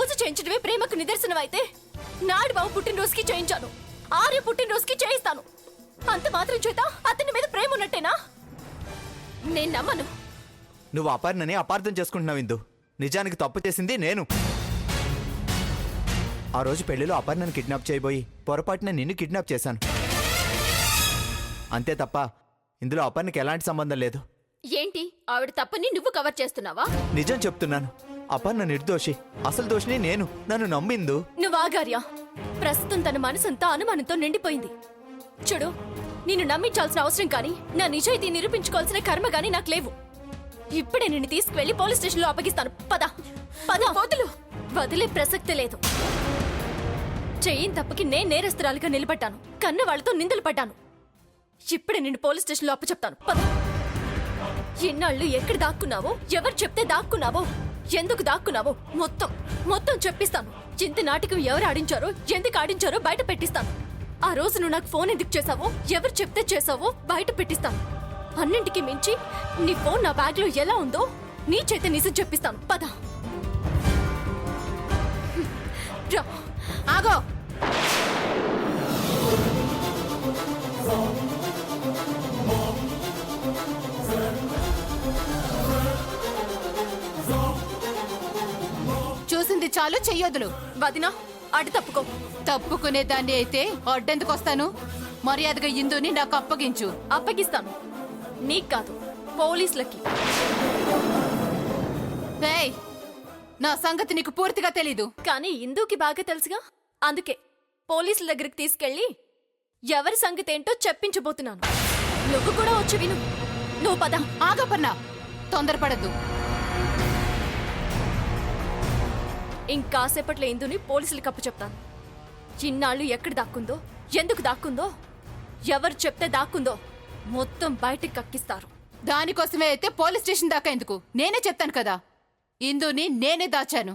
పూజ చేయించడమే ప్రేమకు నిదర్శనం అయితే నాడు బాబు పుట్టినరోజుకి చేయించాను, ఆర్య పుట్టినరోజుకి చేయిస్తాను. అంత మాత్రం చేత అతని మీద ప్రేమ ఉన్నట్టేనా? నేను నమ్మను. నువ్వు అపర్ణని అపార్థం చేసుకుంటున్నావు ఇందు. నిజానికి తప్పు చేసింది నేను. ఆ రోజు పెళ్లిలో అపర్ణను కిడ్నాప్ చేయబోయి పొరపాటున నిన్ను కిడ్నాప్ చేశాను. అంతే తప్ప ఇందులో అపర్ణకి ఎలాంటి సంబంధం లేదు. ఏంటి ఆవిడ తప్పని నువ్వు కవర్ చేస్తున్నావా? నిజం చెప్తున్నాను. అపర్ణ నిర్దోషి, అసలు దోషిని నేను. నన్ను నమ్మిందు. నువ్వు ఆగార్యా. ప్రస్తుతం తన మనసంతా అనుమానంతో నిండిపోయింది. చూడు, నిన్ను నమ్మించాల్సిన అవసరం కానీ నా నిజాయితీ నిరూపించుకోవాల్సిన కర్మ గానీ నాకు లేవు. ఇప్పుడే నిన్ను తీసుకువెళ్లి పోలీస్ స్టేషన్లో అప్పగిస్తాను. పద పద. వదులు. వదిలే ప్రసక్తి లేదు. చెయ్యిన తప్పకి నేను నేరస్తురాలుగా నిలబడ్డాను, కన్న వాళ్లతో నిందలు పడ్డాను. ఇప్పుడే నిన్ను పోలీస్ స్టేషన్లో అప్పచెప్తాను. పద. ఎన్నాళ్ళు ఎక్కడ దాక్కున్నావో, ఎవరు చెప్తే దాక్కున్నావో, ఎందుకు దాక్కున్నావో మొత్తం మొత్తం చెప్పిస్తాను. ఇంత నాటకం ఎవరు ఆడించారో, ఎందుకు ఆడించారో బయట పెట్టిస్తాను. ఆ రోజు నువ్వు నాకు ఫోన్ ఎందుకు చేసావో, ఎవరు చెప్తే చేసావో బయట పెట్టిస్తాను. అన్నింటికి మించి నీ ఫోన్ నా బ్యాగ్ లో ఎలా ఉందో నీ చేత నిజం చెప్పిస్తాను. పద. ఆగో. చూసింది చాలు, చెయ్యొద్దులు. వదినా, అటు తప్పుకో. తప్పుకునే దాన్ని అయితే అడ్డెందుకొస్తాను? మర్యాదగా ఇందుని నాకు అప్పగించు. అప్పగిస్తాను. నీకు కాదు, పోలీసులకి. ఏయ్, నా సంగతి నీకు పూర్తిగా తెలీదు. కానీ ఇందుకి బాగా తెలుసుగా, అందుకే పోలీసుల దగ్గరికి తీసుకెళ్లి ఎవరి సంగతి ఏంటో చెప్పించబోతున్నాను. నువ్వు కూడా వచ్చి విను. నువ్వు పద. ఆగపర్నా, తొందరపడద్దు. ఇంకాసేపట్లో ఇందుని పోలీసులకి అప్పచెప్తాను. ఇన్నాళ్ళు ఎక్కడ దాక్కుందో, ఎందుకు దాక్కుందో, ఎవరు చెప్తే దాక్కుందో మొత్తం బయటికి కక్కిస్తారు. దానికోసమే అయితే పోలీస్ స్టేషన్ దాకా ఎందుకు? నేనే చెప్తాను కదా, ఇందుని నేనే దాచాను.